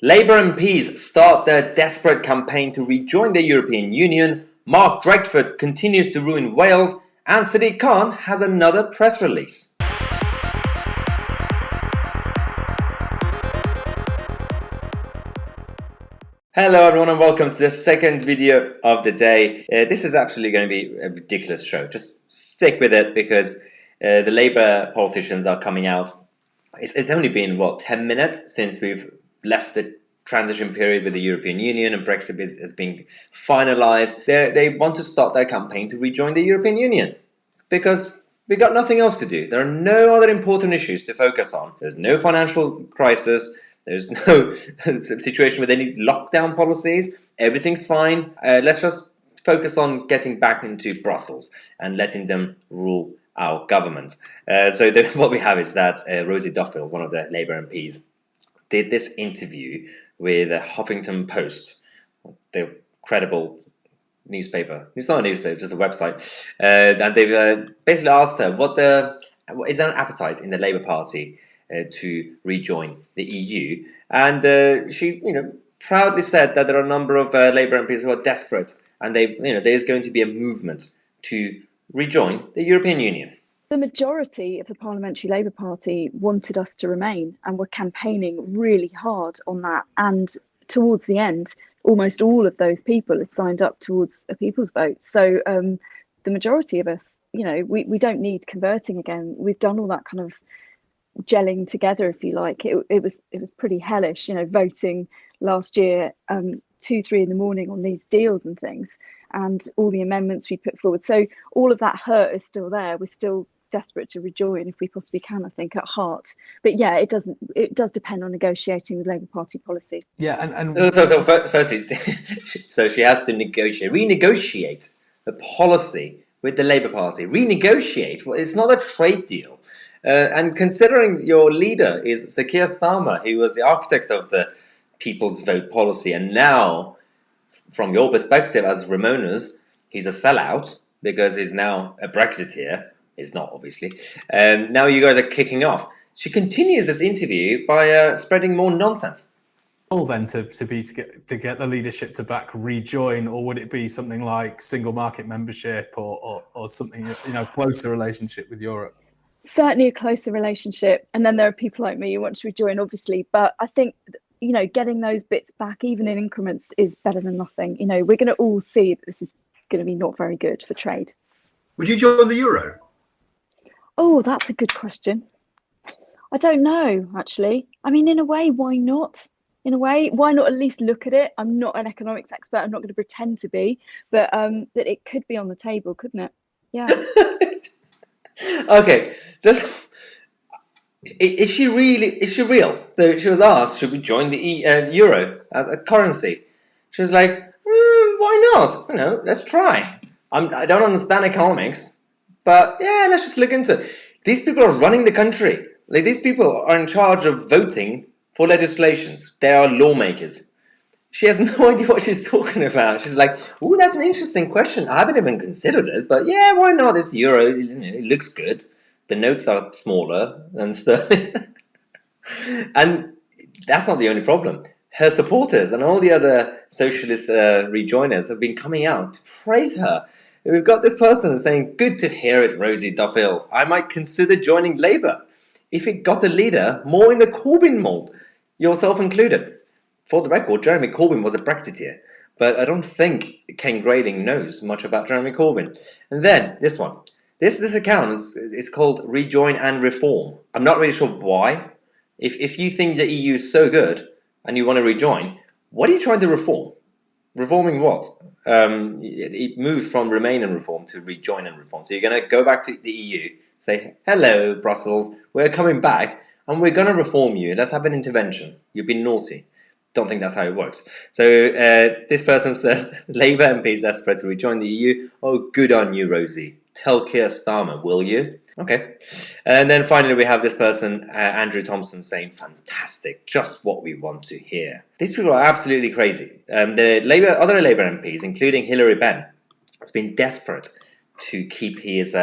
Labour MPs start their desperate campaign to rejoin the European Union, Mark Drakeford continues to ruin Wales, and Sadiq Khan has another press release. Hello everyone and welcome to the second video of the day. This is actually going to be a ridiculous show. Just stick with it because the Labour politicians are coming out. It's only been, 10 minutes since we've left the transition period with the European Union and Brexit has been finalised. They want to start their campaign to rejoin the European Union because we got nothing else to do. There are no other important issues to focus on. There's no financial crisis. There's no situation with any lockdown policies. Everything's fine. Let's just focus on getting back into Brussels and letting them rule our government. What we have is that Rosie Duffield, one of the Labour MPs, did this interview with the Huffington Post, the credible newspaper. It's not a newspaper, it's just a website. And they've basically asked her, is there an appetite in the Labour Party to rejoin the EU? And she, proudly said that there are a number of Labour MPs who are desperate, and there's going to be a movement to rejoin the European Union. The majority of the Parliamentary Labour Party wanted us to remain and were campaigning really hard on that. And towards the end, almost all of those people had signed up towards a people's vote. So the majority of us, we don't need converting again. We've done all that kind of gelling together, if you like. It was pretty hellish, voting last year 2-3 in the morning on these deals and things, and all the amendments we put forward. So all of that hurt is still there. We're still desperate to rejoin if we possibly can, I think, at heart. But yeah, it does depend on negotiating with Labour Party policy. Yeah, and so firstly, so she has to renegotiate the policy with the Labour Party. Renegotiate. Well, it's not a trade deal. And considering your leader is Sir Keir Starmer, who was the architect of the People's Vote policy, and now, from your perspective as Ramonas, he's a sellout because he's now a Brexiteer. He's not, obviously. And now you guys are kicking off. She continues this interview by spreading more nonsense. Then to get the leadership to back rejoin, or would it be something like single market membership or something, closer relationship with Europe? Certainly a closer relationship, and then there are people like me who want to rejoin, obviously, but I think getting those bits back, even in increments, is better than nothing. We're going to all see that this is going to be not very good for trade. Would you join the euro? Oh, that's a good question. I don't know, actually. I mean, in a way, why not? In a way, why not at least look at it? I'm not an economics expert. I'm not going to pretend to be, but that it could be on the table, couldn't it? Yeah. Okay, is she real? So she was asked, should we join the euro as a currency? She was like, why not? Let's try. I don't understand economics, but yeah, let's just look into it. These people are running the country. Like, these people are in charge of voting for legislations. They are lawmakers. She has no idea what she's talking about. She's like, "Ooh, that's an interesting question. I haven't even considered it, but yeah, why not? It's the euro. It looks good. The notes are smaller than sterling." And that's not the only problem. Her supporters and all the other socialist rejoiners have been coming out to praise her. We've got this person saying, "Good to hear it, Rosie Duffield. I might consider joining Labour if it got a leader more in the Corbyn mould, yourself included." For the record, Jeremy Corbyn was a Brexiteer, but I don't think Ken Grading knows much about Jeremy Corbyn. And then this one. This account is called Rejoin and Reform. I'm not really sure why. If you think the EU is so good and you want to rejoin, what are you trying to reform? Reforming what? It moves from Remain and Reform to Rejoin and Reform. So you're going to go back to the EU, say, "Hello, Brussels, we're coming back, and we're going to reform you. Let's have an intervention. You've been naughty." Don't think that's how it works. So this person says, Labour MPs desperate to rejoin the EU. Oh, good on you, Rosie. Tell Keir Starmer, will you? Okay. And then finally we have this person, Andrew Thompson, saying, "Fantastic, just what we want to hear." These people are absolutely crazy. The other Labour MPs, including Hilary Benn, has been desperate to keep his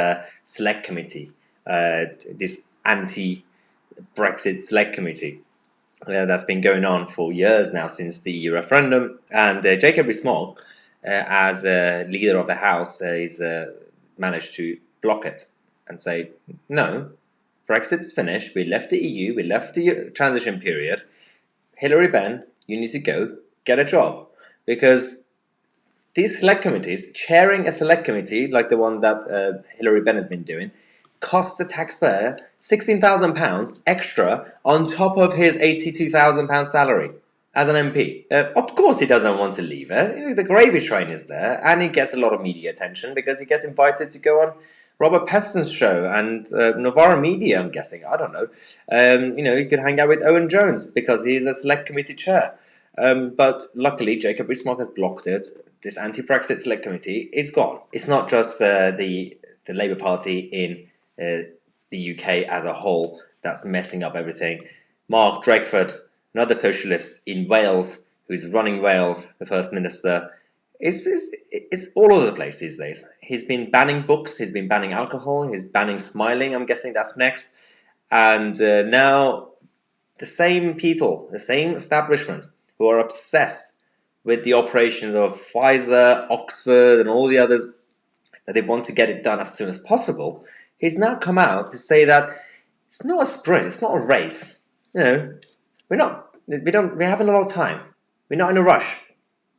select committee, this anti-Brexit select committee. that's been going on for years now since the EU referendum. And Jacob Rees-Mogg, as a leader of the House, is managed to block it and say, no, Brexit's finished. We left the EU. We left the transition period. Hilary Benn, you need to go get a job, because these select committees, chairing a select committee like the one that Hilary Benn has been doing, costs the taxpayer £16,000 extra on top of his £82,000 salary as an MP. Of course he doesn't want to leave it. The gravy train is there, and he gets a lot of media attention because he gets invited to go on Robert Peston's show and Novara Media, I'm guessing. I don't know. He could hang out with Owen Jones because he's a select committee chair. But luckily, Jacob Rees-Mogg has blocked it. This anti-Brexit select committee is gone. It's not just the Labour Party in the UK as a whole that's messing up everything. Mark Drakeford, another socialist in Wales, who's running Wales, the First Minister, it's all over the place these days. He's been banning books, he's been banning alcohol, he's banning smiling, I'm guessing that's next. And now the same people, the same establishment who are obsessed with the operations of Pfizer, Oxford, and all the others, that they want to get it done as soon as possible, he's now come out to say that it's not a sprint, it's not a race. We haven't a lot of time. We're not in a rush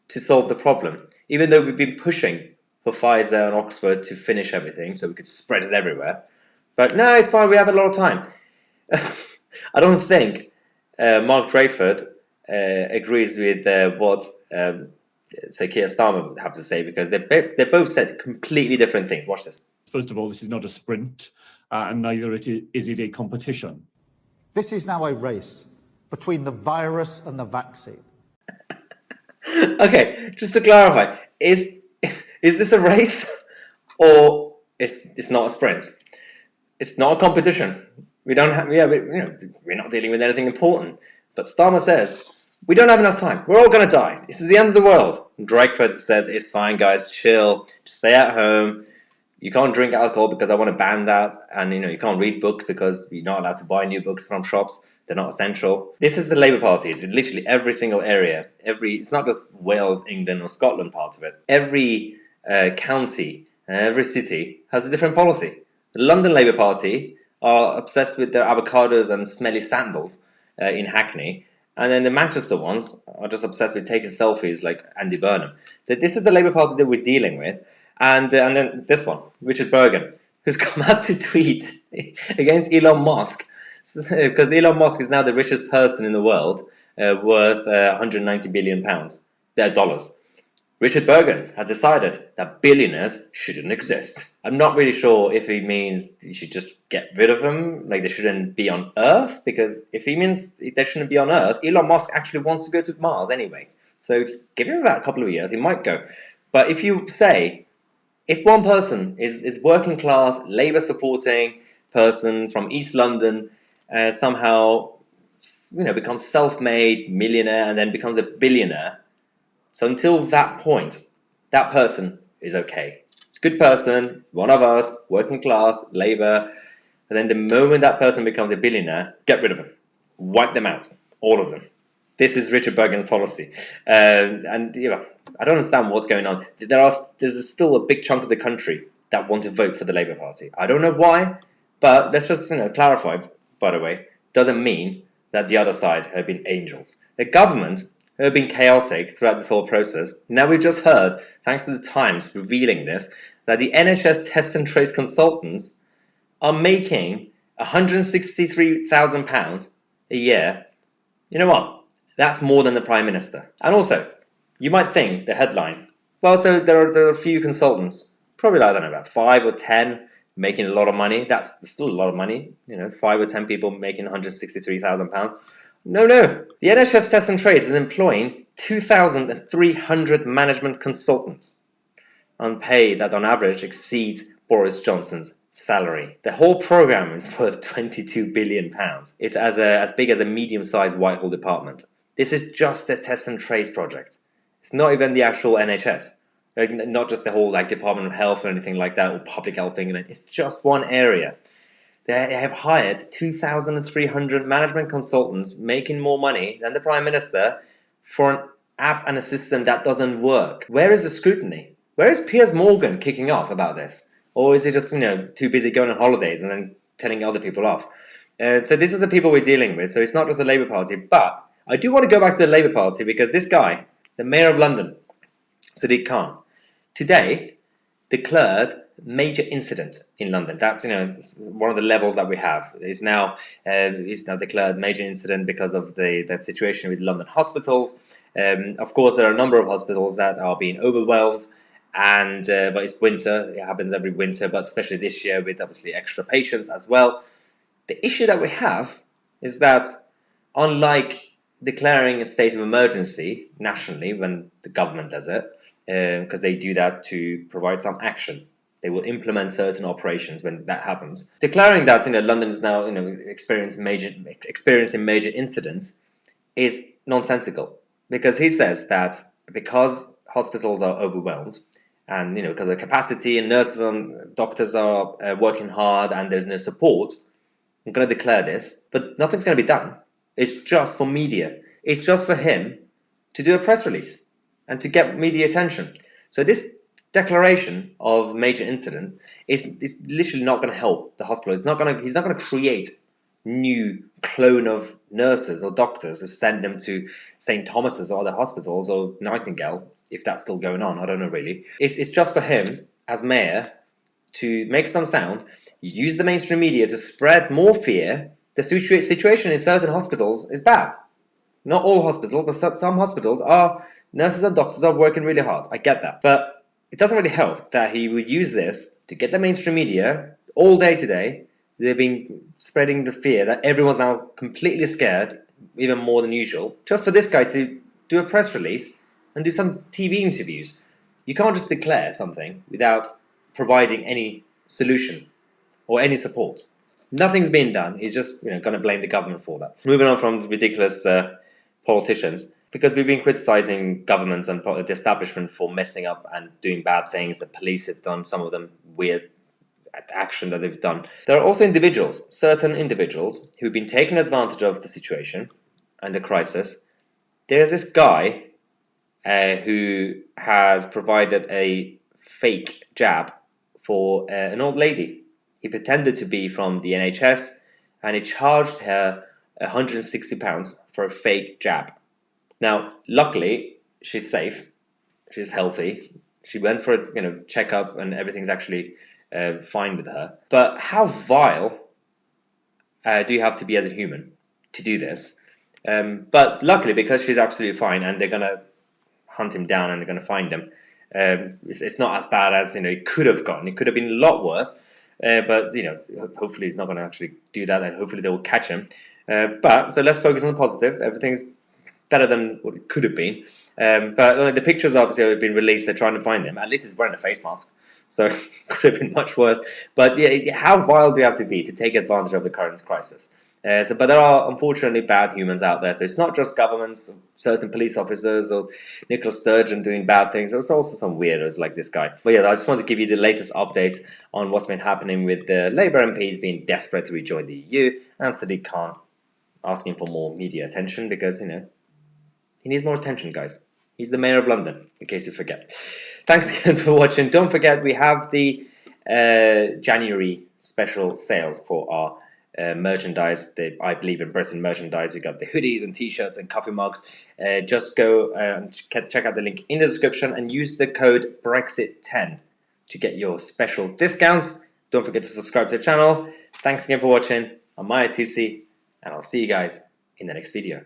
to solve the problem, even though we've been pushing for Pfizer and Oxford to finish everything so we could spread it everywhere. But no, it's fine, we have a lot of time. I don't think Mark Drakeford agrees with what Sir Keir Starmer would have to say, because they both said completely different things. Watch this. First of all, this is not a sprint, and neither is it a competition. This is now a race between the virus and the vaccine. Okay, just to clarify, is this a race, or it's not a sprint? It's not a competition. We're not dealing with anything important. But Starmer says we don't have enough time. We're all going to die. This is the end of the world. And Drakeford says it's fine, guys. Chill. Just stay at home. You can't drink alcohol because I want to ban that, and you can't read books because you're not allowed to buy new books from shops. They're not essential. This is the Labour Party. It's in literally every single area. It's not just Wales, England, or Scotland part of it. Every county, every city has a different policy. The London Labour Party are obsessed with their avocados and smelly sandals in Hackney, and then the Manchester ones are just obsessed with taking selfies like Andy Burnham. So this is the Labour Party that we're dealing with. And then this one, Richard Bergen, who's come out to tweet against Elon Musk, because Elon Musk is now the richest person in the world, worth 190 billion dollars. Richard Bergen has decided that billionaires shouldn't exist. I'm not really sure if he means you should just get rid of them, like they shouldn't be on Earth, because if he means they shouldn't be on Earth, Elon Musk actually wants to go to Mars anyway. So just give him about a couple of years, he might go. But if you say, if one person is working class, Labour supporting person from East London, somehow becomes self-made millionaire and then becomes a billionaire, so until that point, that person is okay. It's a good person, one of us, working class, Labour, and then the moment that person becomes a billionaire, get rid of them, wipe them out, all of them. This is Richard Bergen's policy, and I don't understand what's going on. There's still a big chunk of the country that want to vote for the Labour Party. I don't know why, but let's just clarify. By the way, doesn't mean that the other side have been angels. The government have been chaotic throughout this whole process. Now we've just heard, thanks to the Times revealing this, that the NHS test and trace consultants are making £163,000 a year. You know what? That's more than the Prime Minister. And also, you might think the headline, well, so there are a few consultants, probably I don't know, about 5 or 10 making a lot of money. That's still a lot of money. 5 or 10 people making £163,000. No. The NHS Test and Trace is employing 2,300 management consultants on pay that on average exceeds Boris Johnson's salary. The whole programme is worth £22 billion. It's as big as a medium-sized Whitehall department. This is just a test and trace project. It's not even the actual NHS. Not just the whole Department of Health or anything like that, or public health thing. It's just one area. They have hired 2,300 management consultants making more money than the Prime Minister for an app and a system that doesn't work. Where is the scrutiny? Where is Piers Morgan kicking off about this? Or is he just, too busy going on holidays and then telling other people off? So these are the people we're dealing with. So it's not just the Labour Party. But I do want to go back to the Labour Party because this guy, the Mayor of London, Sadiq Khan, today declared major incident in London. That's one of the levels that we have. Is now declared major incident because of that situation with London hospitals. Of course, there are a number of hospitals that are being overwhelmed, but it's winter. It happens every winter, but especially this year with obviously extra patients as well. The issue that we have is that unlike declaring a state of emergency nationally when the government does it, because they do that to provide some action. They will implement certain operations when that happens. Declaring that London is now experiencing major incidents is nonsensical, because he says that because hospitals are overwhelmed and because of the capacity and nurses and doctors are working hard and there's no support, I'm going to declare this, but nothing's going to be done. It's just for media. It's just for him to do a press release and to get media attention. So this declaration of major incident is literally not going to help the hospital. He's not going to create new clone of nurses or doctors to send them to St. Thomas's or other hospitals or Nightingale, if that's still going on. I don't know really. It's just for him as mayor to make some sound, use the mainstream media to spread more fear. The situation in certain hospitals is bad. Not all hospitals, but some hospitals nurses and doctors are working really hard. I get that. But it doesn't really help that he would use this to get the mainstream media all day today. They've been spreading the fear that everyone's now completely scared, even more than usual, just for this guy to do a press release and do some TV interviews. You can't just declare something without providing any solution or any support. Nothing's being done. He's just going to blame the government for that. Moving on from ridiculous politicians, because we've been criticizing governments and the establishment for messing up and doing bad things. The police have done some of them weird action that they've done. There are also certain individuals who've been taking advantage of the situation and the crisis. There's this guy who has provided a fake jab for an old lady. He pretended to be from the NHS and he charged her £160 for a fake jab. Now, luckily, she's safe. She's healthy. She went for a checkup and everything's actually fine with her. But how vile do you have to be as a human to do this? But luckily, because she's absolutely fine and they're going to hunt him down and they're going to find him, it's not as bad as it could have gotten. It could have been a lot worse. But hopefully he's not going to actually do that, and hopefully they will catch him. So let's focus on the positives. Everything's better than what it could have been. But the pictures obviously have been released. They're trying to find him. At least he's wearing a face mask, so it could have been much worse. But yeah, how vile do you have to be to take advantage of the current crisis? But there are unfortunately bad humans out there. So it's not just governments, certain police officers, or Nicola Sturgeon doing bad things. There's also some weirdos like this guy. But yeah, I just want to give you the latest update on what's been happening with the Labour MPs being desperate to rejoin the EU, and Sadiq Khan asking for more media attention because, he needs more attention, guys. He's the Mayor of London, in case you forget. Thanks again for watching. Don't forget, we have the January special sales for our merchandise, I believe in Britain merchandise. We got the hoodies and t-shirts and coffee mugs. Just go and check out the link in the description and use the code Brexit10 to get your special discount. Don't forget to subscribe to the channel. Thanks again for watching. I'm Tousi, and I'll see you guys in the next video.